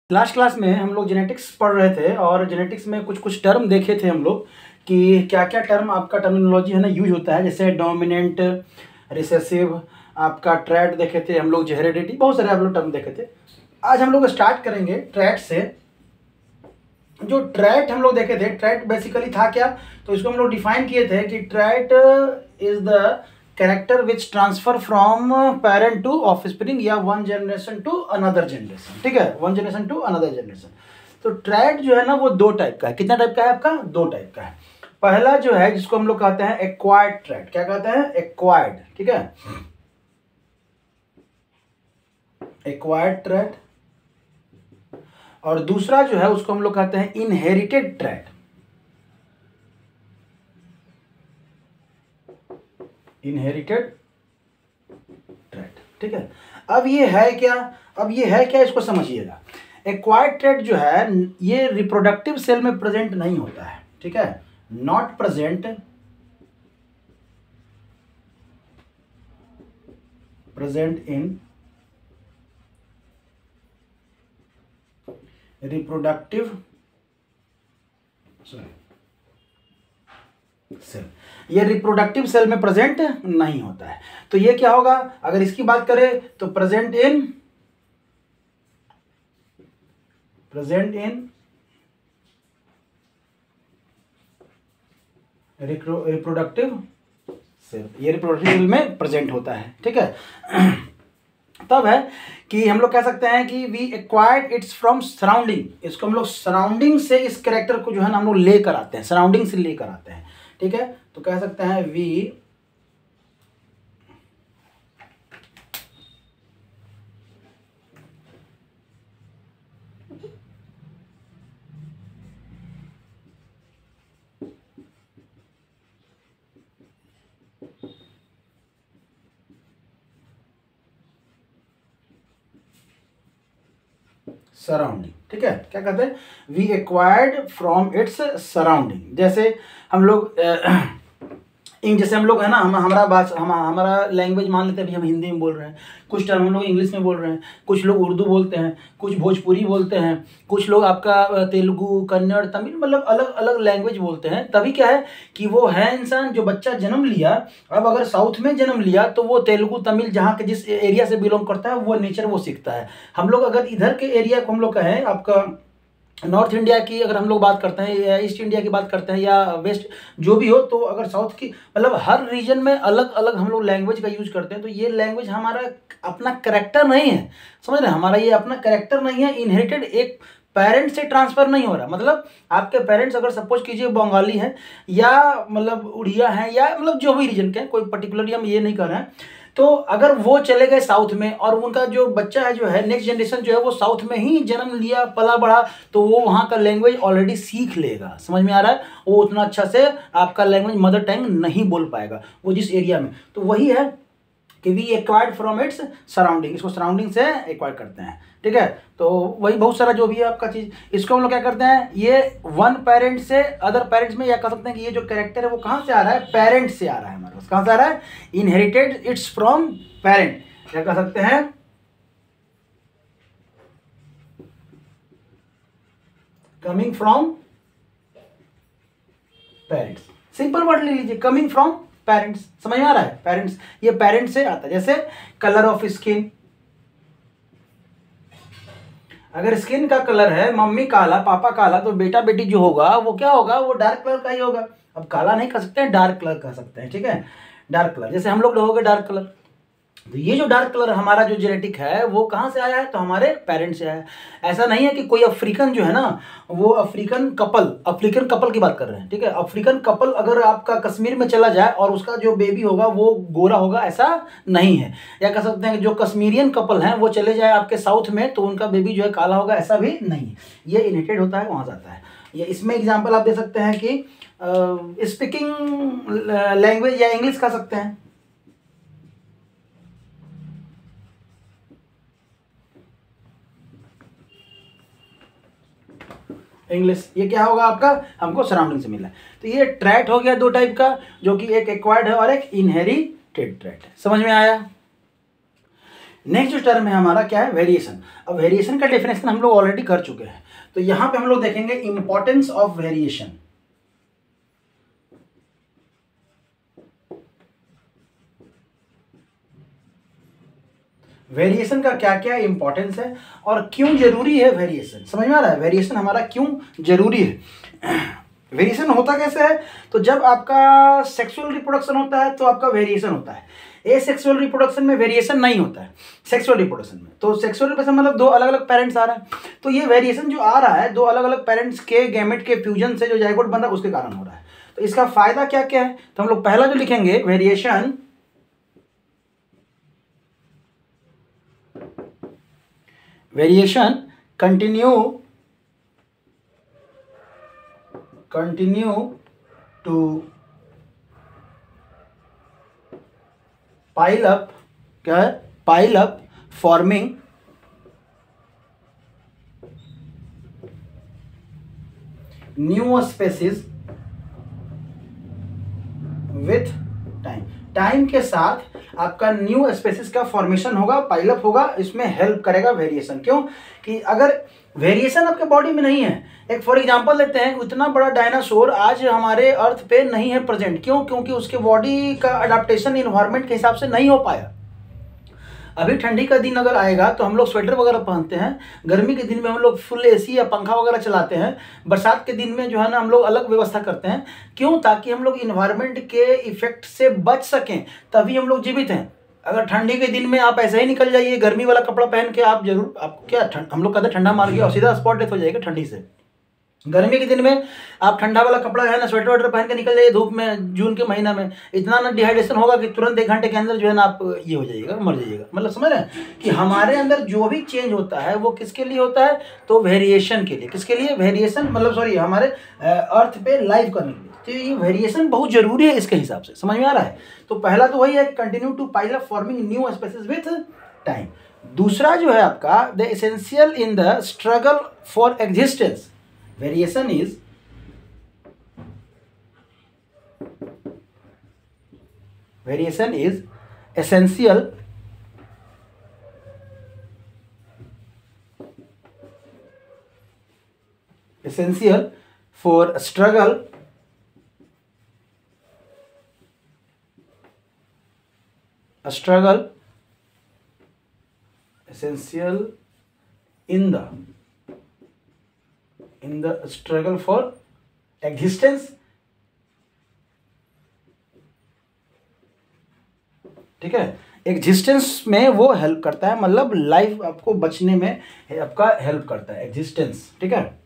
Last class में हम लोग जेनेटिक्स पढ़ रहे थे और जेनेटिक्स में कुछ कुछ टर्म देखे थे हम लोग कि क्या क्या टर्म आपका टर्मिनोलॉजी है ना यूज होता है, जैसे डोमिनेंट, रिसेसिव, आपका ट्रैट देखे थे हम लोग, हेरेडिटी, बहुत सारे आप लोग टर्म देखे थे। आज हम लोग स्टार्ट करेंगे ट्रैट से। जो ट्रैट हम लोग देखे थे, ट्रैट बेसिकली था क्या, तो इसको हम लोग डिफाइन किए थे कि trait is the character which transfer from parent to offspring या one generation to another generation. ठीक है, one generation to another generation. तो ट्रैट जो है ना वो दो टाइप का है। कितना टाइप का है आपका? दो टाइप का है। पहला जो है जिसको हम लोग कहते हैं एक्वायर्ड ट्रैट। क्या कहते हैं? एक्वायर्ड। ठीक है, एक्वायर्ड ट्रैट। और दूसरा जो है उसको हम लोग कहते हैं इनहेरिटेड ट्रैट। इनहेरिटेड ट्रैट। ठीक है, अब ये है क्या, इसको समझिएगा। एक्वायर्ड ट्रैट जो है ये रिप्रोडक्टिव सेल में प्रेजेंट नहीं होता है। ठीक है, not present in reproductive cell, ये रिप्रोडक्टिव सेल में प्रेजेंट नहीं होता है। तो ये क्या होगा, अगर इसकी बात करें तो प्रेजेंट इन रिप्रोडक्टिव सेल, ये रिप्रोडक्टिव सेल में प्रेजेंट होता है। ठीक है, तब है कि हम लोग कह सकते हैं कि we acquired its from surrounding. इसको हम लोग सराउंडिंग से इस कैरेक्टर को जो है ना हम लोग लेकर आते हैं, सराउंडिंग से लेकर आते हैं। ठीक है, तो कह सकते हैं वी सराउंडिंग। ठीक है, क्या कहते हैं? We acquired from its surrounding. जैसे हम लोग जैसे हम लोग है ना, हमारा लैंग्वेज मान लेते हैं, अभी हम हिंदी में बोल रहे हैं, कुछ टर्म हम लोग इंग्लिश में बोल रहे हैं, कुछ लोग उर्दू बोलते हैं, कुछ भोजपुरी बोलते हैं, कुछ लोग आपका तेलुगु, कन्नड़, तमिल, मतलब अलग अलग लैंग्वेज बोलते हैं। तभी क्या है कि वो है इंसान, जो बच्चा जन्म लिया, अब अगर साउथ में जन्म लिया तो वो तेलुगु, तमिल, जहाँ के जिस एरिया से बिलोंग करता है वो नेचर वो सीखता है। हम लोग अगर इधर के एरिया को हम लोग कहें, आपका नॉर्थ इंडिया की अगर हम लोग बात करते हैं या ईस्ट इंडिया की बात करते हैं या वेस्ट जो भी हो, तो अगर साउथ की, मतलब हर रीजन में अलग अलग हम लोग लैंग्वेज का यूज करते हैं। तो ये लैंग्वेज हमारा अपना कैरेक्टर नहीं है, समझ रहे हैं? हमारा ये अपना कैरेक्टर नहीं है, इनहेरिटेड, एक पेरेंट से ट्रांसफर नहीं हो रहा। मतलब आपके पेरेंट्स अगर सपोज कीजिए बंगाली हैं या मतलब उड़िया हैं या मतलब जो भी रीजन के, कोई पर्टिकुलरली हम ये नहीं कर रहे हैं, तो अगर वो चले गए साउथ में और उनका जो बच्चा है, जो है नेक्स्ट जनरेशन जो है वो साउथ में ही जन्म लिया, पला बढ़ा, तो वो वहाँ का लैंग्वेज ऑलरेडी सीख लेगा। समझ में आ रहा है? वो उतना अच्छा से आपका लैंग्वेज मदर टंग नहीं बोल पाएगा वो जिस एरिया में। तो वही है कि we acquired from its surrounding, इसको सराउंडिंग से एक्वायर करते हैं। ठीक है, तो वही बहुत सारा जो भी है आपका चीज़, इसको हम लोग क्या करते हैं, ये वन पेरेंट से अदर पेरेंट्स में, या कह सकते हैं कि ये जो कैरेक्टर है वो कहाँ से आ रहा है? पेरेंट से आ रहा है हमारे पास। कहाँ से आ रहा है? Inherited it's from parent. क्या कह सकते हैं? Coming from parents. Simple word ले लीजिए, कमिंग फ्रॉम पेरेंट्स। समझ में आ रहा है? पेरेंट्स, ये पेरेंट्स से आता है। जैसे कलर ऑफ स्किन, अगर स्किन का कलर है मम्मी काला पापा काला, तो बेटा बेटी जो होगा वो क्या होगा? वो डार्क कलर का ही होगा। अब काला नहीं कह सकते हैं, डार्क कलर कह सकते हैं। ठीक है, डार्क कलर, जैसे हम लोग रहोगे डार्क कलर। तो ये जो डार्क कलर हमारा जो जेनेटिक है वो कहाँ से आया है? तो हमारे पेरेंट्स से आया है। ऐसा नहीं है कि कोई अफ्रीकन जो है ना, वो अफ्रीकन कपल की बात कर रहे हैं। ठीक है, अफ्रीकन कपल अगर आपका कश्मीर में चला जाए और उसका जो बेबी होगा वो गोरा होगा, ऐसा नहीं है। या कह सकते हैं कि जो कश्मीरियन कपल हैं वो चले जाए आपके साउथ में तो उनका बेबी जो है काला होगा, ऐसा भी नहीं है। ये इनहेरिटेड होता है, वहाँ जाता है। ये इसमें एग्जाम्पल आप दे सकते हैं कि स्पीकिंग लैंग्वेज या इंग्लिश कह सकते हैं। इंग्लिश, ये क्या होगा आपका? हमको सराउंडिंग से मिला है। तो ये ट्रैट हो गया दो टाइप का, जो कि एक एक्वायर्ड है और एक इनहेरिटेड ट्रैट है। समझ में आया? नेक्स्ट जो टर्म है हमारा क्या है, वेरिएशन। अब वेरिएशन का डेफिनेशन हम लोग ऑलरेडी कर चुके हैं, तो यहाँ पे हम लोग देखेंगे इंपॉर्टेंस ऑफ वेरिएशन। वेरिएशन का क्या क्या इंपॉर्टेंस है और क्यों जरूरी है वेरिएशन, समझ में आ रहा है, वेरिएशन हमारा क्यों जरूरी है। वेरिएशन होता कैसे है, तो जब आपका सेक्सुअल रिप्रोडक्शन होता है तो आपका वेरिएशन होता है। ए सेक्सुअल रिप्रोडक्शन में वेरिएशन नहीं होता है, सेक्सुअल रिप्रोडक्शन में। तो सेक्सुअल रिप्रोडक्शन मतलब दो अलग अलग पेरेंट्स आ रहे हैं, तो ये वेरिएशन जो आ रहा है दो अलग अलग पेरेंट्स के गैमेट के फ्यूजन से जो जाइगोट बन रहा है उसके कारण हो रहा है। तो इसका फायदा क्या क्या है, तो हम लोग पहला जो लिखेंगे variation, variation continue to pile up, क्या है, pile up forming new species with time. Time के साथ आपका न्यू स्पेसीज का फॉर्मेशन होगा, पाइलअप होगा, इसमें हेल्प करेगा वेरिएशन। क्यों कि अगर वेरिएशन आपके बॉडी में नहीं है, एक फॉर एग्जांपल लेते हैं, इतना बड़ा डायनासोर आज हमारे अर्थ पे नहीं है प्रेजेंट, क्यों, क्योंकि उसके बॉडी का अडेप्टेशन इन्वायरमेंट के हिसाब से नहीं हो पाया। अभी ठंडी का दिन अगर आएगा तो हम लोग स्वेटर वगैरह पहनते हैं, गर्मी के दिन में हम लोग फुल एसी या पंखा वगैरह चलाते हैं, बरसात के दिन में जो है ना हम लोग अलग व्यवस्था करते हैं। क्यों, ताकि हम लोग इन्वायरमेंट के इफेक्ट से बच सकें, तभी हम लोग जीवित हैं। अगर ठंडी के दिन में आप ऐसे ही निकल जाइए गर्मी वाला कपड़ा पहन के, आप जरूर, आपको क्या हम लोग कहते हैं ठंडा मार गया और सीधा स्पॉट डेथ हो जाएगा ठंडी से। गर्मी के दिन में आप ठंडा वाला कपड़ा है ना, स्वेटर वेटर पहन के निकल जाइए धूप में, जून के महीना में इतना ना डिहाइड्रेशन होगा कि तुरंत 1 घंटे के अंदर जो है ना आप ये हो जाइएगा, मर जाइएगा। मतलब समझ रहे हैं कि हमारे अंदर जो भी चेंज होता है वो किसके लिए होता है, तो वेरिएशन के लिए। किसके लिए, वेरिएशन मतलब सॉरी हमारे अर्थ पे लाइव करने के लिए। तो ये वेरिएशन बहुत जरूरी है इसके हिसाब से, समझ में आ रहा है। तो पहला तो वही है, continue to pile up forming new species with time. दूसरा जो है आपका, the essential in the struggle for existence. Variation is essential for struggle essential in the struggle for existence। ठीक है, एग्जिस्टेंस में वो हेल्प करता है, मतलब लाइफ आपको बचने में आपका हेल्प करता है एग्जिस्टेंस। ठीक है,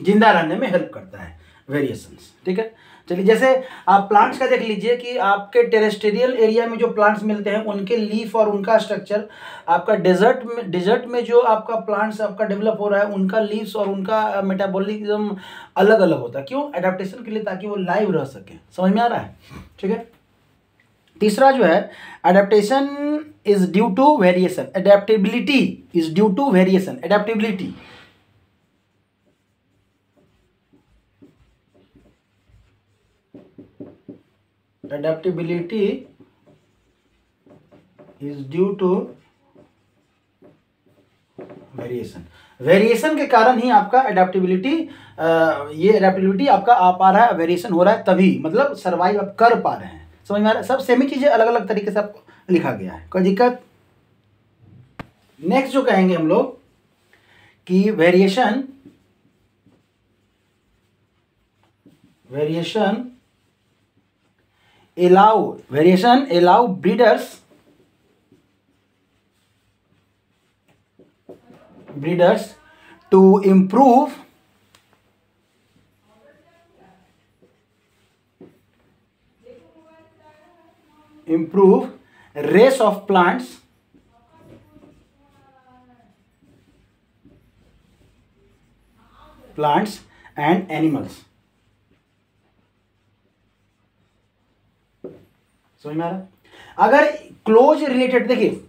जिंदा रहने में हेल्प करता है वेरिएशंस। ठीक है, चलिए जैसे आप प्लांट्स का देख लीजिए कि आपके टेरेस्टेरियल एरिया में जो प्लांट्स मिलते हैं उनके लीफ और उनका स्ट्रक्चर, आपका डेजर्ट में जो आपका प्लांट्स आपका डेवलप हो रहा है उनका लीव्स और उनका मेटाबॉलिज्म अलग अलग होता है। क्यों, एडेप्टेशन के लिए, ताकि वो लाइव रह सके। समझ में आ रहा है। ठीक है, तीसरा जो है adaptation is due to variation, adaptability is due to variation. Adaptability is due to variation. Variation के कारण ही आपका एडेप्टेबिलिटी, ये एडेप्टेबिलिटी आपका आ पा रहा है, वेरिएशन हो रहा है तभी, मतलब सर्वाइव आप कर पा रहे हैं। समझ में आ रहा है। सब सेमी चीजें अलग अलग तरीके से आपको लिखा गया है, कोई दिक्कत। नेक्स्ट जो कहेंगे हम लोग कि variation allow breeders to improve race of plants and animals। समझ में आ रहा है। अगर क्लोज रिलेटेड, देखिए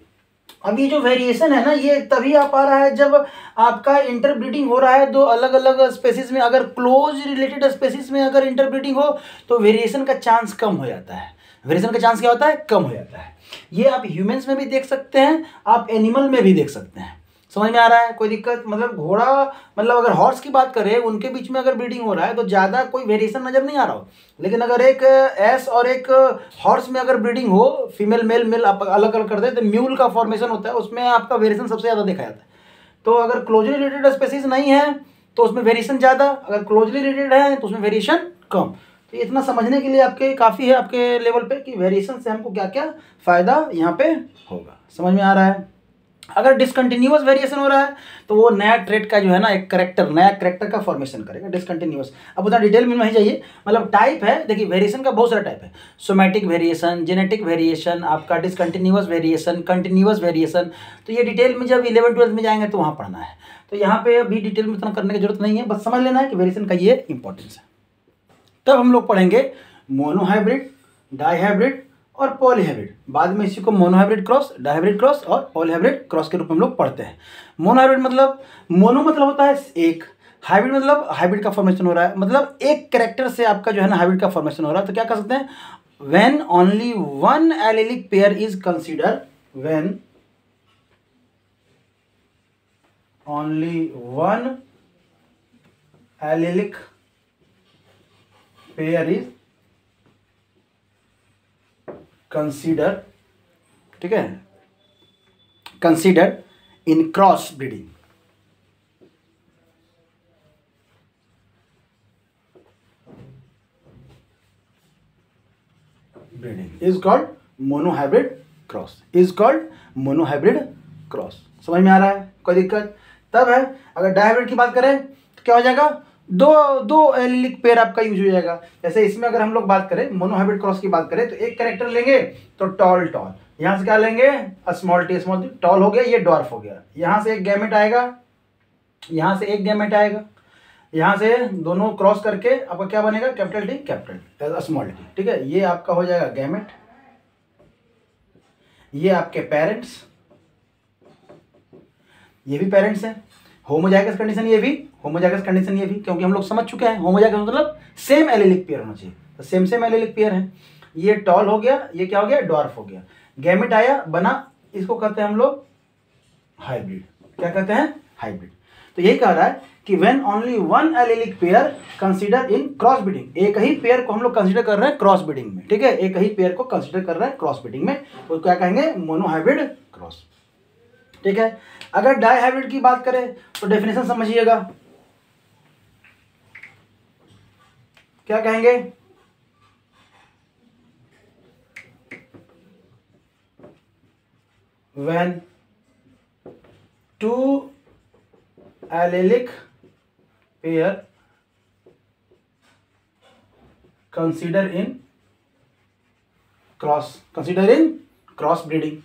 अब ये जो वेरिएशन है ना, ये तभी आ पा रहा है जब आपका इंटरब्रीडिंग हो रहा है दो अलग अलग स्पेसीज में। अगर क्लोज रिलेटेड स्पेसीज में अगर इंटरब्रीडिंग हो तो वेरिएशन का चांस कम हो जाता है। वेरिएशन का चांस क्या होता है, कम हो जाता है। ये आप ह्यूमंस में भी देख सकते हैं, आप एनिमल में भी देख सकते हैं। समझ में आ रहा है, कोई दिक्कत, मतलब घोड़ा, मतलब अगर हॉर्स की बात करें, उनके बीच में अगर ब्रीडिंग हो रहा है तो ज़्यादा कोई वेरिएशन नज़र नहीं आ रहा हो, लेकिन अगर एक एस और एक हॉर्स में अगर ब्रीडिंग हो, फीमेल मेल मेल आप अलग अलग कर दे तो म्यूल का फॉर्मेशन होता है, उसमें आपका वेरिएशन सबसे ज़्यादा देखा जाता है। तो अगर क्लोजली रिलेटेड स्पेसीज नहीं है तो उसमें वेरिएशन ज़्यादा, अगर क्लोजली रिलेटेड है तो उसमें वेरिएशन कम। तो इतना समझने के लिए आपके काफ़ी है, आपके लेवल पे, कि वेरिएशन से हमको क्या क्या फ़ायदा यहाँ पे होगा। समझ में आ रहा है। अगर डिसकंटिन्यूअस वेरिएशन हो रहा है तो वो नया ट्रेट का जो है ना एक करेक्टर, नया करेक्टर का फॉर्मेशन करेगा डिसकंटिन्यूअस। अब उतना डिटेल में नहीं चाहिए, मतलब टाइप है, देखिए वेरिएशन का बहुत सारा टाइप है, सोमैटिक वेरिएशन, जेनेटिक वेरिएशन, आपका डिसकंटिन्यूअस वेरिएशन, कंटिन्यूअस वेरिएशन। तो ये डिटेल में जब 11वीं-12वीं में जाएंगे तो वहाँ पढ़ना है, तो यहाँ पे अभी डिटेल में उतना करने की जरूरत नहीं है, बस समझ लेना है कि वेरिएशन का ये इंपॉर्टेंस है। तब हम लोग पढ़ेंगे मोनोहाइब्रिड, डाईहाइब्रिड और पॉलीहाइब्रिड। बाद में इसी को मोनोहाइब्रिड क्रॉस, डाईहाइब्रिड क्रॉस और पॉलीहाइब्रिड क्रॉस के रूप में हम लोग पढ़ते हैं। मोनोहाइब्रिड मतलब, मोनो मतलब होता है एक, हाइब्रिड मतलब हाइब्रिड का फॉर्मेशन हो रहा है, मतलब एक कैरेक्टर से आपका जो है ना हाइब्रिड का फॉर्मेशन हो रहा है। तो क्या कर सकते हैं, when only one allylic pair is consider, when only one allylic pair is consider, ठीक है, consider in cross breeding, breeding is called monohybrid cross, is called monohybrid cross. समझ में आ रहा है, कोई दिक्कत। तब है अगर डायहाइब्रिड की बात करें तो क्या हो जाएगा, दो एलिलिक पेयर आपका यूज हो जाएगा। जैसे इसमें अगर हम लोग बात करें मोनोहाइब्रिड क्रॉस की बात करें तो एक कैरेक्टर लेंगे तो टॉल टॉल, यहाँ से क्या लेंगे, small T small T, tall हो गया, ये डॉर्फ हो गया। यहाँ से एक गैमेट आएगा, यहाँ से एक गैमेट आएगा, यहाँ से दोनों क्रॉस करके आपका क्या बनेगा, capital T capital small T, ठीक है। ये आपका हो जाएगा गैमेट, ये आपके पेरेंट्स, ये भी पेरेंट्स हैं। होमोजाइगस कंडीशन ये भी, होमोजाइगस कंडीशन ये भी, क्योंकि हम लोग समझ चुके हैं होमोजाइगस मतलब सेम एलेलिक पेयर होना चाहिए, तो सेम एलेलिक पेयर है। ये टॉल हो गया, ये क्या हो गया, डॉर्फ हो गया। गैमेट आया बना, इसको कहते हैं हम लोग हाइब्रिड। क्या कहते हैं, हाइब्रिड। तो यही कह रहा है कि when only one allylic pair consider in cross breeding, एक ही पेयर को हम लोग कंसीडर कर रहे हैं क्रॉस ब्रीडिंग में, ठीक है, एक ही पेयर को कंसीडर कर रहे हैं क्रॉस ब्रीडिंग में, तो क्या कहेंगे, मोनोहाइब्रिड क्रॉस, ठीक है। अगर डाईहाइब्रिड की बात करें तो डेफिनेशन समझिएगा, क्या कहेंगे, when two allelic pair consider in cross breeding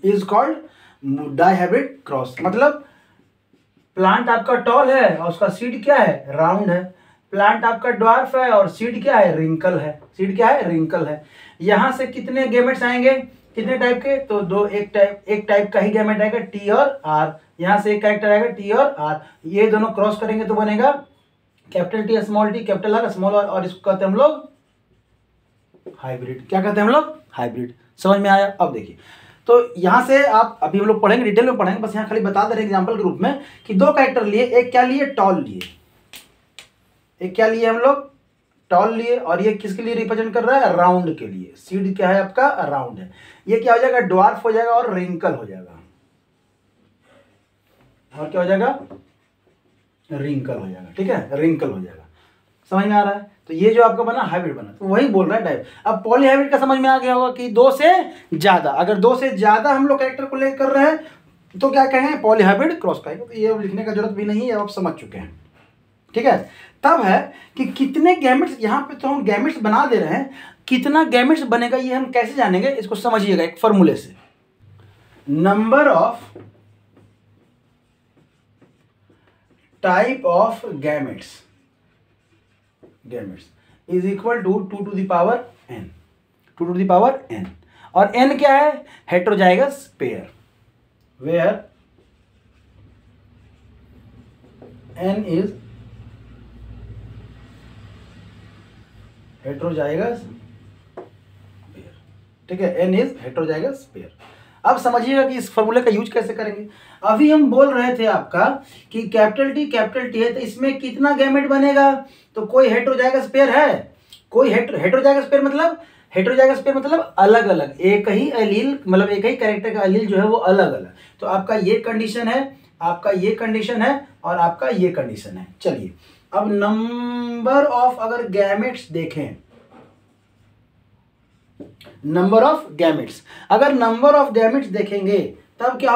is called dihybrid cross. मतलब प्लांट आपका टॉल है और उसका सीड क्या है, राउंड है। प्लांट आपका ड्वार्फ है और सीड क्या है, रिंकल है। सीड क्या है, रिंकल है। यहाँ से कितने गैमेट्स आएंगे, कितने टाइप के, तो दो, एक टाइप का ही गैमेट आएगा, टी और आर। यहाँ से एक कैरेक्टर आएगा टी और आर, ये दोनों क्रॉस करेंगे तो बनेगा capital T small T capital R small R, और इसको कहते हैं हम लोग हाइब्रिड। क्या कहते हैं हम लोग, हाइब्रिड। समझ में आया। अब देखिए, तो यहाँ से आप, अभी हम लोग पढ़ेंगे, डिटेल में पढ़ेंगे, बस यहाँ खाली बता दे रहे एग्जाम्पल के रूप में कि दो कैरेक्टर लिए, एक क्या लिए, टॉल लिए, एक क्या लिए हम लोग, टॉल लिए, और ये किसके लिए रिप्रेजेंट कर रहा है, राउंड के लिए। सीड क्या है आपका, राउंड है। ये क्या हो जाएगा, ड्वार्फ हो जाएगा और रिंकल हो जाएगा, और क्या हो जाएगा, रिंकल हो जाएगा, ठीक है, रिंकल हो जाएगा। समझ में आ रहा है। तो ये जो आपका बना हाइब्रिड बना, तो वही बोल रहा है टाइप। अब पॉलीहाइब्रिड का समझ में आ गया होगा कि दो से ज्यादा, अगर दो से ज्यादा हम लोग कैरेक्टर को लेकर कर रहे हैं तो क्या कहेंगे, पॉलीहाइब्रिड क्रॉस कहेंगे। तो ये लिखने का जरूरत भी नहीं है, आप समझ चुके हैं, ठीक है। तब है कि कितने गैमेट्स, यहाँ पे तो हम गैमेट्स बना दे रहे हैं, कितना गैमेट्स बनेगा ये हम कैसे जानेंगे, इसको समझिएगा एक फॉर्मूले से। Number of type of gametes is equal to 2 to the power n, 2 to the power n। और n क्या है, heterozygous pair, where n is heterozygous pair, ठीक है, n इज हेटेरोजाइगस पेयर। अब समझिएगा कि इस फॉर्मूले का यूज कैसे करेंगे। अभी हम बोल रहे थे आपका कि कैपिटल टी है, तो इसमें कितना गैमेट बनेगा, तो कोई हेटेरोजाइगस पेयर है, कोई हेटेरोजाइगस पेयर मतलब अलग अलग एक ही एलील, मतलब एक ही कैरेक्टर का एलील जो है वो अलग अलग। तो आपका ये कंडीशन है, आपका ये कंडीशन है और आपका ये कंडीशन है। चलिए अब नंबर ऑफ अगर गैमेट्स देखें, नंबर ऑफ गैमेट्स, अगर नंबर ऑफ गैमेट्स देखेंगे तब क्या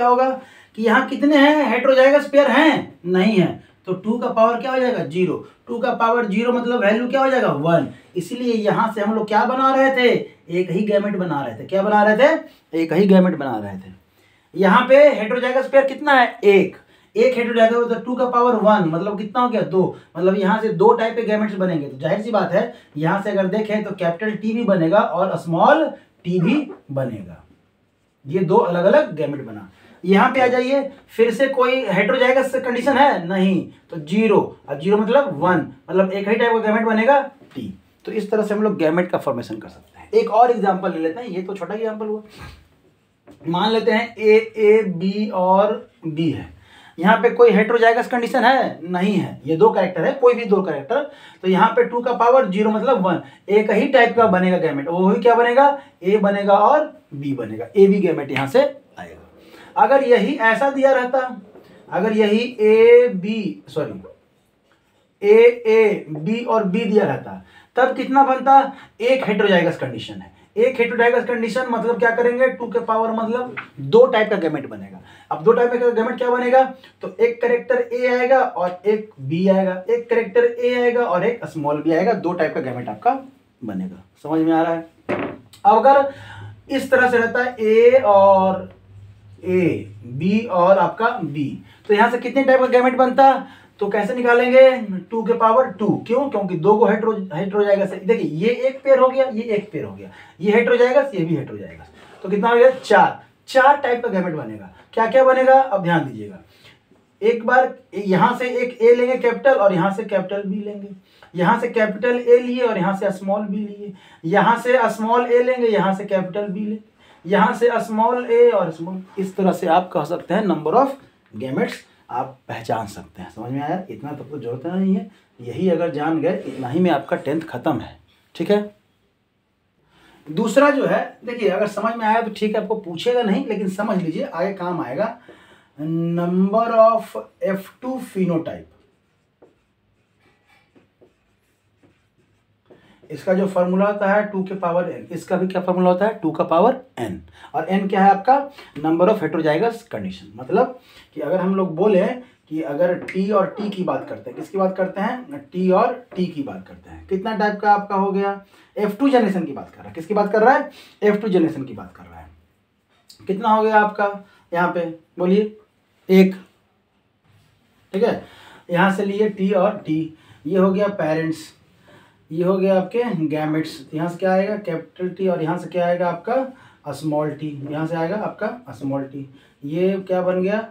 होगा, कि यहां कितने हैं हेटेरोजाइगस पेयर हैं, नहीं है, तो 2 का पावर क्या हो जाएगा 0, 2 का पावर 0 मतलब वैल्यू क्या हो जाएगा 1। इसलिए यहां से हम लोग क्या बना रहे थे, एक ही गैमेट बना रहे थे। क्या बना रहे थे, एक ही गैमेट बना रहे थे। यहाँ पे हेटेरोजाइगस पेयर कितना है, एक हेटेरोजाइगस, मतलब 2 का पावर 1 मतलब कितना हो गया 2, मतलब यहाँ से 2 टाइप के गैमेट्स बनेंगे। तो जाहिर सी बात है यहाँ से अगर देखें तो कैपिटल टी भी बनेगा और स्मॉल टी भी बनेगा, ये 2 अलग अलग गैमेट बना। यहाँ पे आ जाइए, फिर से कोई हेटेरोजाइगस कंडीशन है नहीं, तो 0, और 0 मतलब 1, मतलब एक ही टाइप का गैमेट बनेगा टी। तो इस तरह से हम लोग गैमेट का फॉर्मेशन कर सकते हैं। एक और एग्जांपल ले लेते हैं, ये तो छोटा एग्जांपल हुआ। मान लेते हैं ए बी और बी है, यहाँ पे कोई हेटेरोजाइगस कंडीशन है नहीं है, ये 2 कैरेक्टर है, कोई भी 2 कैरेक्टर, तो यहाँ पे 2 का पावर 0 मतलब 1, एक ही टाइप का बनेगा गैमेट, वो ही क्या बनेगा, ए बनेगा और बी बनेगा, ए बी गैमेट यहाँ से आएगा। अगर यही ऐसा दिया रहता, अगर यही ए बी और बी दिया रहता, तब कितना बनता, एक हेटेरोजाइगस कंडीशन है। एक हेटेरोजाइगस कंडीशन मतलब क्या करेंगे, 2 के पावर मतलब 2 टाइप का गैमेट बनेगा। अब 2 टाइप का गैमेट क्या बनेगा, तो एक कैरेक्टर ए आएगा और एक बी आएगा, एक कैरेक्टर ए आएगा और एक स्मॉल बी आएगा, 2 टाइप का गैमेट आपका बनेगा। समझ में आ रहा है। अब अगर इस तरह से रहता है ए और ए, बी और आपका बी, तो यहां से कितने टाइप का गैमेट बनता, तो कैसे निकालेंगे, 2 के पावर 2, क्यों, क्योंकि 2 को हेटेरोजाइगस है। देखिए ये एक पेयर हो गया, ये एक पेयर हो गया, ये हेटेरोजाइगस, ये भी हेटेरोजाइगस, तो कितना हो गया 4 टाइप का गैमेट बनेगा। क्या क्या बनेगा, अब ध्यान दीजिएगा, एक बार यहां से एक ए लेंगे कैपिटल और यहां से कैपिटल बी लेंगे, यहां से कैपिटल ए लिए और यहां से स्मॉल बी लिए, यहां से स्मॉल ए लेंगे, यहां से कैपिटल बी लेंगे, यहां से स्मॉल ए और स्मॉल, इस तरह से आप कह सकते हैं नंबर ऑफ गैमेट्स आप पहचान सकते हैं। समझ में आया, इतना तब तो जरूरत नहीं है, यही अगर जान गए इतना ही में आपका 10th खत्म है। ठीक है, दूसरा जो है, देखिए अगर समझ में आया तो ठीक है, आपको पूछेगा नहीं लेकिन समझ लीजिए आगे काम आएगा। नंबर ऑफ F2 फिनोटाइप, इसका जो फॉर्मूला होता है 2 के पावर n, इसका भी क्या फॉर्मूला होता है 2 का पावर n, और n क्या है आपका नंबर ऑफ हेटेरोजाइगस कंडीशन। मतलब कि अगर हम लोग बोले कि अगर t और t की बात करते हैं, किसकी बात करते हैं, t और t की बात करते हैं, कितना टाइप का आपका हो गया, F2 जनरेशन की बात कर रहा है, किसकी बात कर रहा है, F2 जनरेशन की बात कर रहा है। कितना हो गया आपका, यहाँ पे बोलिए 1, ठीक है, यहाँ से लिए t और t, ये हो गया पेरेंट्स, ये हो गया आपके गैमेट्स, यहाँ से क्या आएगा कैपिटल टी और यहाँ से क्या आएगा आपका स्मॉल टी, यहाँ से आएगा आपका स्मॉल टी, ये क्या बन गया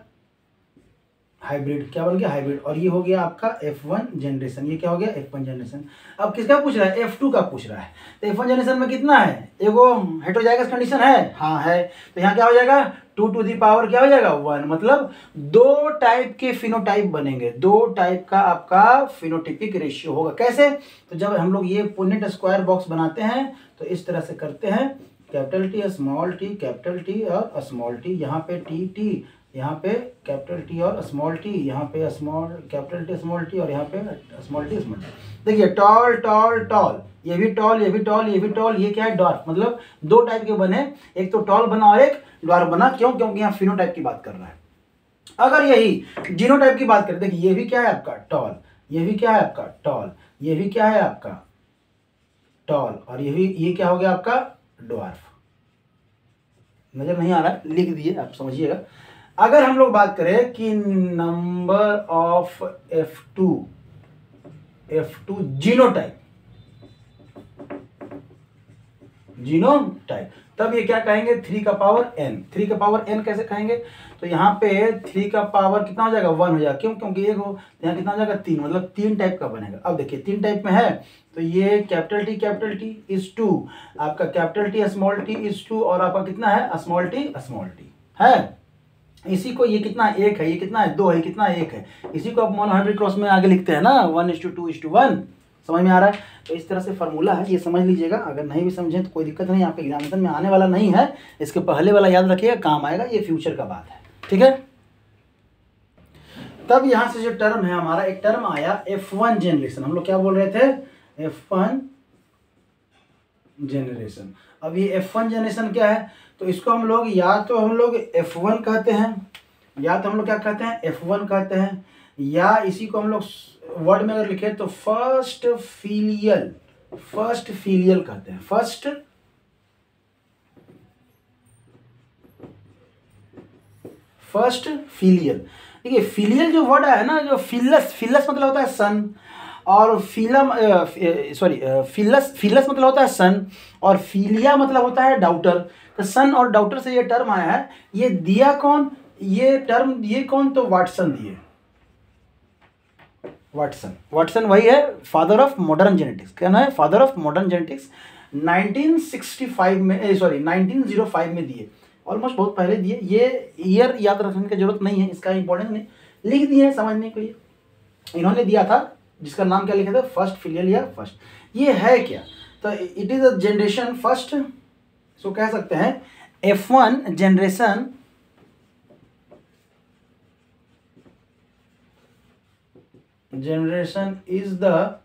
हाइब्रिड, क्या बन गया हाइब्रिड, और ये हो गया आपका F1 जनरेशन, ये क्या हो गया F1 जनरेशन। अब किसका पूछ रहा है, F2 का पूछ रहा है, तो F1 जनरेशन में कितना है, एगो हेटेरोजाइगस कंडीशन है, हाँ है, तो यहाँ क्या हो जाएगा 2 टू दी पावर क्या हो जाएगा 1, मतलब 2 टाइप के फिनोटाइप बनेंगे, 2 टाइप का आपका फिनोटिपिक रेशियो होगा। कैसे, तो जब हम लोग ये पुनेट स्क्वायर बॉक्स बनाते हैं तो इस तरह से करते हैं, capital T small T, capital T और स्मॉल टी, यहाँ पे टी, यहाँ पे कैपिटल टी और स्मॉल टी, यहाँ पे small capital T small T और यहाँ पे स्मॉल टी स्मॉल टी। देखिए टॉल टॉल टॉल, ये भी टॉल, ये भी टॉल, ये भी टॉल, ये क्या है डॉर्फ, मतलब 2 टाइप के बने, एक तो टॉल बना और एक डॉर्फ बना, क्यों, क्योंकि यहाँ फिनोटाइप की बात कर रहा है। अगर यही जीनोटाइप की बात करें, देखिए ये भी क्या है आपका टॉल, ये भी क्या है आपका टॉल, ये भी क्या है आपका टॉल, और ये भी, ये क्या हो गया आपका डॉर्फ। नजर नहीं आ रहा है, लिख दिए आप समझिएगा। अगर हम लोग बात करें कि नंबर ऑफ F2 जीनोटाइप, तब ये क्या कहेंगे 3 का पावर n। 3 का पावर n कैसे कहेंगे, तो यहाँ पे 3 का पावर कितना हो जाएगा 1 हो जाएगा, क्यों, क्योंकि एक हो तो यहाँ कितना हो जाएगा 3, मतलब 3 टाइप का बनेगा। अब देखिए 3 टाइप में है, तो ये कैपिटल T इज 2, आपका capital T small t is 2, और आपका कितना है स्मॉल t है। इसी को ये कितना 1 है, ये कितना है 2 है, कितना 1 है, इसी को आप मोनोहाइब्रिड क्रॉस में आगे लिखते हैं ना 1:2:1। समझ में आ रहा है। तो इस तरह से फार्मूला है, ये समझ लीजिएगा। अगर नहीं भी समझें तो कोई दिक्कत नहीं, आपके एग्जामिनेशन में आने वाला नहीं है, इसके पहले वाला याद रखिएगा, काम आएगा, ये फ्यूचर का बात है, ठीक है। तब यहां से जो टर्म है हमारा, एक टर्म आया F1 जनरेशन, हम लोग क्या बोल रहे थे F1 जनरेशन। अब ये F1 जनरेशन क्या है, तो इसको हम लोग या तो हम लोग F1 कहते हैं, या तो हम लोग क्या कहते हैं F1 कहते हैं, या इसी को हम लोग वर्ड में अगर लिखे तो फर्स्ट फीलियल कहते हैं, फर्स्ट फीलियल। देखिए फीलियल जो वर्ड है ना, जो फिलस मतलब होता है सन, और फिलस मतलब होता है सन, और फीलिया मतलब होता है डाउटर। तो सन और डाउटर से ये टर्म आया है। ये दिया कौन, ये टर्म दिए कौन, तो वाटसन दिए, वाटसन वही है फादर ऑफ मॉडर्न जेनेटिक्स। क्या ना है, फादर ऑफ मॉडर्न जेनेटिक्स। 1965 में 1905 में दिए, ऑलमोस्ट बहुत पहले दिए। ये ईयर याद रखने की जरूरत नहीं है, इसका इंपॉर्टेंस नहीं, लिख दिए समझने के लिए। इन्होंने दिया था, जिसका नाम क्या लिखा था फर्स्ट फीलियल या फर्स्ट। ये है क्या, तो it is a generation first, इसको कह सकते हैं F1 generation is the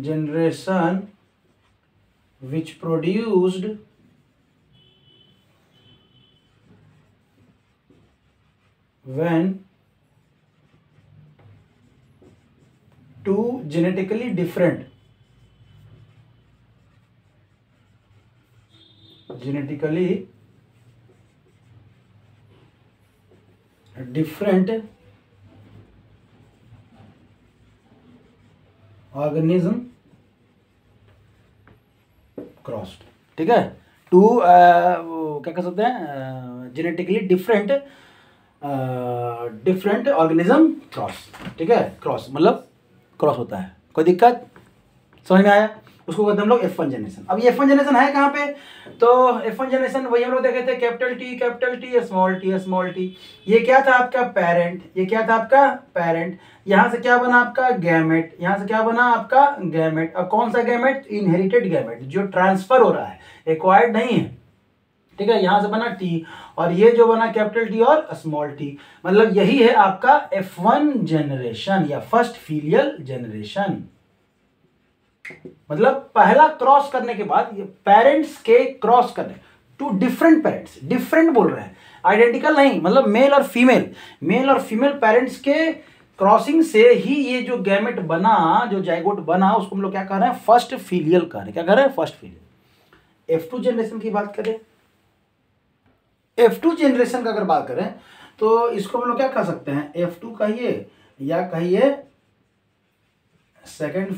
generation which produced when two genetically different organism crossed. ठीक है, टू क्या कह सकते हैं जेनेटिकली डिफरेंट ऑर्गेनिज्म क्रॉस। ठीक है, क्रॉस मतलब क्रॉस होता है, कोई दिक्कत समझ में आया, उसको कहते हैं हम लोग F1 जनरेशन। अब ये F1 जनरेशन है कहाँ पे, तो F1 जनरेशन वही हम लोग देखे थे कैपिटल T स्मॉल t। ये क्या था आपका पेरेंट, ये क्या था आपका पेरेंट, यहाँ से क्या बना आपका गैमेट, यहाँ से क्या बना आपका गैमेट। और कौन सा गैमेट, इनहेरिटेड गैमेट, जो ट्रांसफर हो रहा है, एक्वायर्ड नहीं है। ठीक है, यहां से बना T, और ये जो बना कैपिटल T और स्मॉल t, मतलब यही है आपका F1 जनरेशन या फर्स्ट फीलियल जनरेशन। मतलब पहला क्रॉस करने के बाद ये पेरेंट्स के क्रॉस करने, टू डिफरेंट पेरेंट्स, डिफरेंट बोल रहे हैं, आइडेंटिकल नहीं, मतलब मेल और फीमेल पेरेंट्स के क्रॉसिंग से ही ये जो गैमेट बना, जो जाइगोट बना, उसको हम लोग क्या कह रहे हैं फर्स्ट फीलियल कह रहे हैं। क्या कह रहे हैं फर्स्ट फीलियल। F2 जनरेशन की बात करें, F2 जनरेशन का अगर बात करें तो इसको हम लोग क्या कह सकते हैं, F2 कहिए या कहिए सेकेंड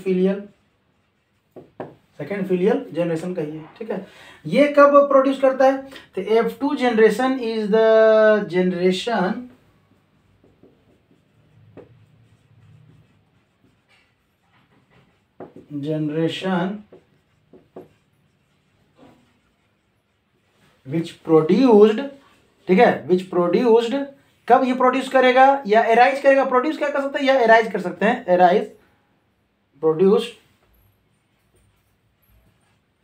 फीलियल जनरेशन कहिए। ठीक है, ये कब प्रोड्यूस करता है, तो F2 generation is the generation which produced. ठीक है, विच प्रोड्यूस्ड, कब ये प्रोड्यूस करेगा या एराइज करेगा, प्रोड्यूस क्या कर सकते हैं या एराइज कर सकते हैं, arise produced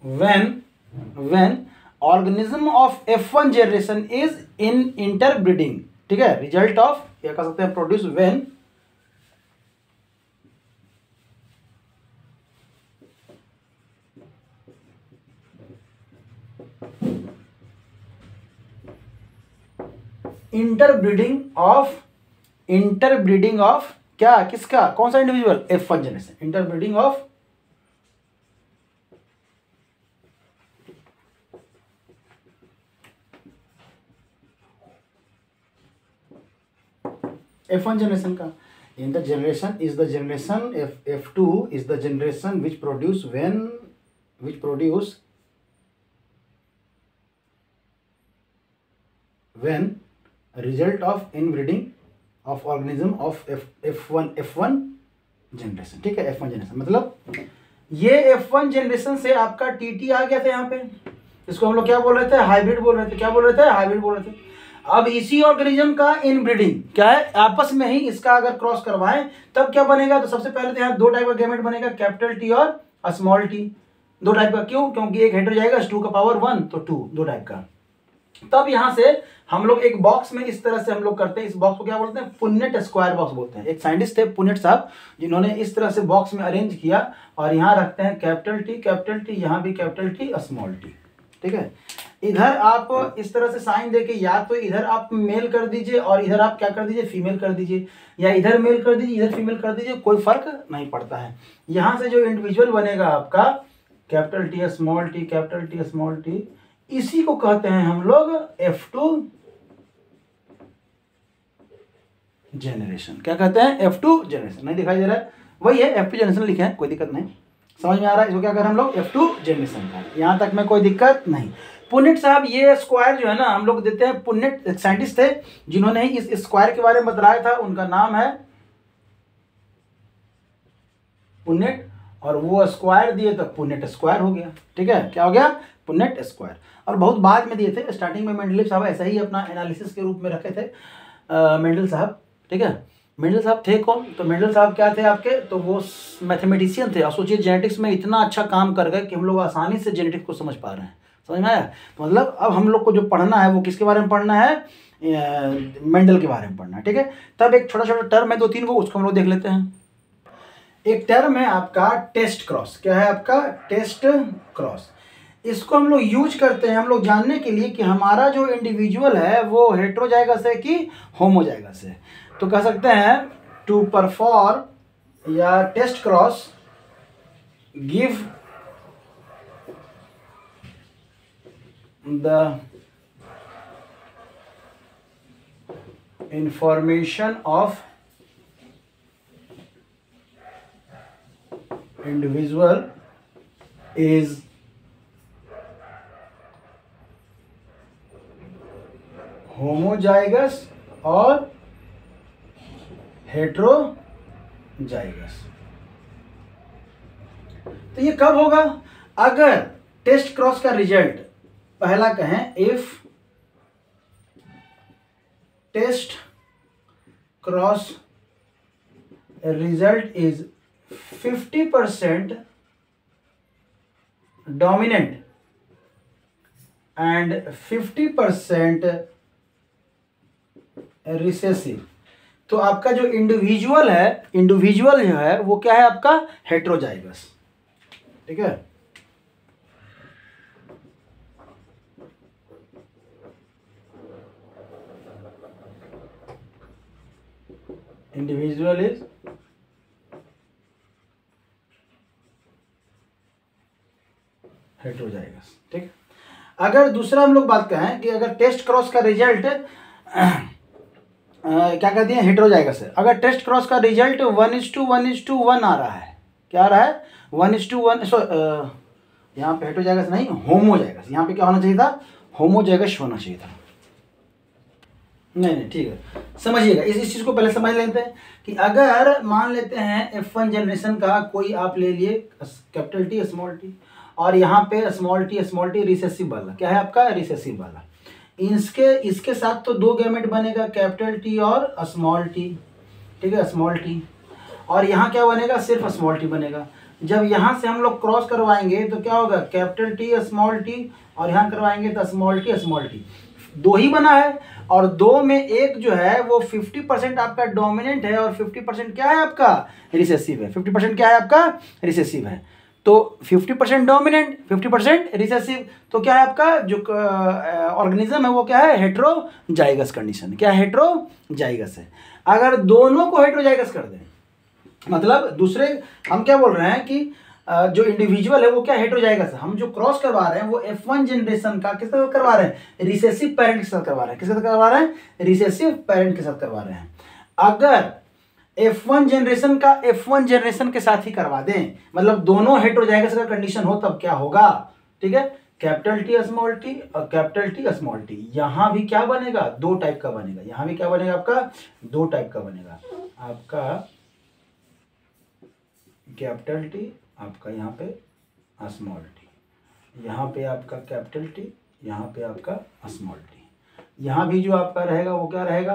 when organism of F1 generation is in interbreeding। ठीक है, रिजल्ट ऑफ क्या कह सकते हैं प्रोड्यूस when इंटरब्रीडिंग ऑफ क्या, किसका, कौन सा individual, F1 generation, interbreeding of F1 generation का। In the generation is the generation F2 is the generation which produce when which produce when result of inbreeding of organism of F1 generation. ठीक है, F1 generation मतलब ये F1 generation से आपका TT आ गया था यहाँ पे, इसको हम लोग क्या बोल रहे थे, हाइब्रिड बोल रहे थे। क्या बोल रहे थे, हाइब्रिड बोल रहे थे। अब इसी ऑर्गेनिज्म का इनब्रीडिंग क्या है, आपस में ही इसका अगर क्रॉस करवाएं तब क्या बनेगा, तो सबसे पहले तो यहाँ दो टाइप का गैमेट बनेगा, कैपिटल टी और स्मॉल टी। दो टाइप का क्यों, क्योंकि एक हेटेरोजाइगस 2 का पावर 1 तो 2, दो टाइप का। तब यहां से हम लोग एक बॉक्स में इस तरह से हम लोग करते हैं, इस बॉक्स को क्या बोलते हैं, पुन्नेट स्क्वायर बॉक्स बोलते हैं। एक साइंटिस्ट थे पुन्नेट साहब, जिन्होंने इस तरह से बॉक्स में अरेंज किया और यहाँ रखते हैं कैपिटल टी, यहाँ भी कैपिटल टी स्मॉल टी। ठीक है, इधर आप इस तरह से साइन देके या तो इधर आप मेल कर दीजिए और इधर आप क्या कर दीजिए, फीमेल कर दीजिए, या इधर मेल कर दीजिए इधर फीमेल कर दीजिए, कोई फर्क नहीं पड़ता है। यहां से जो इंडिविजुअल बनेगा आपका कैपिटल टी स्मॉल टी, इसी को कहते हैं हम लोग F2 जनरेशन। क्या कहते हैं, F2 जनरेशन। नहीं दिखाई दे रहा है, वही है F2 जनरेशन लिखे हैं, कोई दिक्कत नहीं, समझ में आ रहा है। इसको क्या कर हम लोग F2 जनरेशन का, यहां तक में कोई दिक्कत नहीं। पुन्नेट साहब ये स्क्वायर जो है ना हम लोग देते हैं, पुन्नेट एक साइंटिस्ट थे जिन्होंने इस स्क्वायर के बारे में बतलाया था, उनका नाम है पुन्नेट, और वो स्क्वायर दिए तो पुन्नेट स्क्वायर हो गया। ठीक है, क्या हो गया, पुन्नेट स्क्वायर। और बहुत बाद में दिए थे, स्टार्टिंग में मेंडलीव साहब ऐसा ही अपना एनालिसिस के रूप में रखे थे मेंडल साहब। ठीक है, मेंडल साहब थे कौन, तो मेंडल साहब क्या थे आपके, तो वो मैथमेटिशियन थे। और सोचिए जेनेटिक्स में इतना अच्छा काम कर गए कि हम लोग आसानी से जेनेटिक्स को समझ पा रहे हैं, समझ में आया। तो मतलब अब हम लोग को जो पढ़ना है वो किसके बारे में पढ़ना है, मेंडल के बारे में पढ़ना है। ठीक है, तब एक छोटा छोटा टर्म है 2-3 को, उसको हम लोग देख लेते हैं। एक टर्म है आपका टेस्ट क्रॉस। क्या है आपका, टेस्ट क्रॉस। इसको हम लोग यूज करते हैं हम लोग जानने के लिए कि हमारा जो इंडिविजुअल है वो हेटेरोजाइगस है कि होमोजाइगस है। तो कह सकते हैं टू परफॉर्म या test cross give the information of individual is homozygous और हेट्रोजाइगस। तो ये कब होगा, अगर टेस्ट क्रॉस का रिजल्ट, पहला कहें if test cross result is 50% dominant and 50% recessive, तो आपका जो इंडिविजुअल जो है वो क्या है आपका, हेट्रोजाइगस। ठीक है, इंडिविजुअल इज हेट्रोजाइगस। ठीक, अगर दूसरा हम लोग बात करें कि अगर टेस्ट क्रॉस का रिजल्ट क्या कहते हैं, हेट्रोजाइगस है। अगर टेस्ट क्रॉस का रिजल्ट 1:1:1 आ रहा है, क्या आ रहा है 1:1, यहाँ पे हेट्रोजाइगस नहीं, होमोजाइगस। यहाँ पे क्या होना चाहिए था, होमोजाइगस होना चाहिए था। नहीं ठीक है, समझिएगा, इस चीज़ को पहले समझ लेते हैं कि अगर मान लेते हैं F1 जनरेशन का कोई आप ले लिए कैपिटल टी स्मॉल टी, और यहाँ पे स्मॉल टी रिसेसिव वाला, क्या है आपका, रिसेसिव वाला। इसके साथ तो दो गैमेट बनेगा, कैपिटल टी और स्मॉल टी। ठीक है, स्मॉल टी, और यहाँ क्या बनेगा, सिर्फ स्मॉल टी बनेगा। जब यहाँ से हम लोग क्रॉस करवाएंगे तो क्या होगा, कैपिटल टी स्मॉल टी, और यहाँ करवाएंगे तो स्मॉल टी। दो ही बना है, और दो में एक जो है वो 50% आपका डोमिनेंट है और 50% क्या है आपका, रिसेसिव है। 50% क्या है आपका, रिसेसिव है। तो 50% डोमिनेंट 50% रिसेसिव, तो क्या है आपका जो ऑर्गेनिज्म है वो क्या है, हेट्रोजाइगस कंडीशन। क्या हेट्रोजाइगस है। अगर दोनों को हेट्रोजाइगस कर दें, मतलब दूसरे, हम क्या बोल रहे हैं कि जो इंडिविजुअल है वो क्या, हेट्रोजाइगस है। हम जो क्रॉस करवा रहे हैं वो F1 जनरेशन का किसके साथ करवा रहे हैं, रिसेसिव पेरेंट के साथ करवा रहे हैं। किसके साथ करवा रहे हैं, रिसेसिव पेरेंट के साथ करवा रहे हैं। अगर F1 जनरेशन का F1 जनरेशन के साथ ही करवा दें, मतलब दोनों हेटेरोजाइगस का कंडीशन हो तब क्या होगा, ठीक है। कैपिटल टी स्मॉल टी और कैपिटल टी स्मॉल टी, यहां भी क्या बनेगा, दो टाइप का बनेगा, यहां भी क्या बनेगा आपका, दो टाइप का बनेगा, आपका कैपिटल टी, आपका यहाँ पे स्मॉल टी, यहाँ पे आपका कैपिटल टी, यहाँ पे आपका स्मॉल टी। यहाँ भी जो आपका रहेगा वो क्या रहेगा,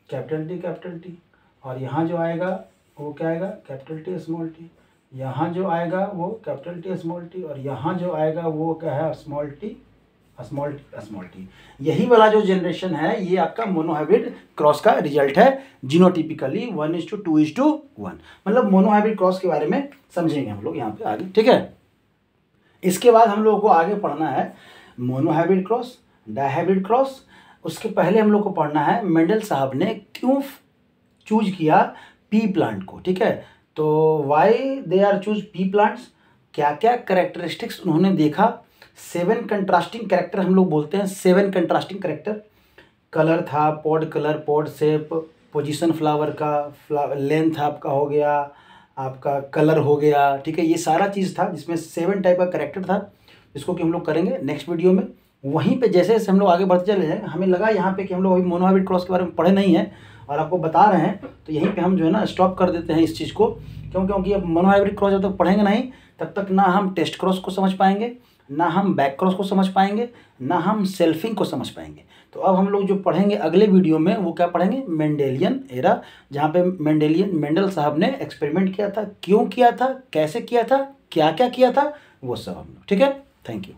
कैपिटल टी, और यहाँ जो आएगा वो क्या आएगा, कैपिटल टी स्मॉल टी, यहाँ जो आएगा वो कैपिटल टी स्मॉल टी, और यहाँ जो आएगा वो क्या है, स्मॉल टी स्मॉल टी। यही वाला जो जनरेशन है ये आपका मोनोहाइब्रिड क्रॉस का रिजल्ट है, जीनोटिपिकली 1:2:1। मतलब मोनोहाइब्रिड क्रॉस के बारे में समझेंगे हम लोग यहाँ पे आगे, ठीक है। इसके बाद हम लोगों को आगे पढ़ना है मोनोहाइब्रिड क्रॉस, डायहाइब्रिड क्रॉस। उसके पहले हम लोग को पढ़ना है मेंडल साहब ने क्यों चूज किया पी प्लांट को, ठीक है। तो why they are choose pea plants, क्या क्या करेक्टरिस्टिक्स उन्होंने देखा। 7 कंट्रास्टिंग कैरेक्टर हम लोग बोलते हैं, 7 कंट्रास्टिंग कैरेक्टर। कलर था, pod colour, pod shape, position flower का, लेंथ आपका हो गया, आपका कलर हो गया, ठीक है। ये सारा चीज़ था जिसमें 7 टाइप का कैरेक्टर था, जिसको कि हम लोग करेंगे नेक्स्ट वीडियो में। वहीं पे जैसे जैसे हम लोग आगे बढ़ते चले जाएँ, हमें लगा यहाँ पे कि हम लोग अभी मोनोहाइब्रिड क्रॉस के बारे में पढ़े नहीं हैं और आपको बता रहे हैं, तो यहीं पे हम जो है ना स्टॉप कर देते हैं इस चीज़ को। क्योंकि अब मोनोहाइब्रिड क्रॉस जब तक पढ़ेंगे नहीं तब तक ना हम टेस्ट क्रॉस को समझ पाएंगे, ना हम बैक क्रॉस को समझ पाएंगे, ना हम सेल्फिंग को समझ पाएंगे। तो अब हम लोग जो पढ़ेंगे अगले वीडियो में वो क्या पढ़ेंगे, मेंडेलियन एरा, जहाँ पे मेंडल साहब ने एक्सपेरिमेंट किया था, क्यों किया था, कैसे किया था, क्या क्या किया था, वो सब हम लोग, ठीक है। Thank you.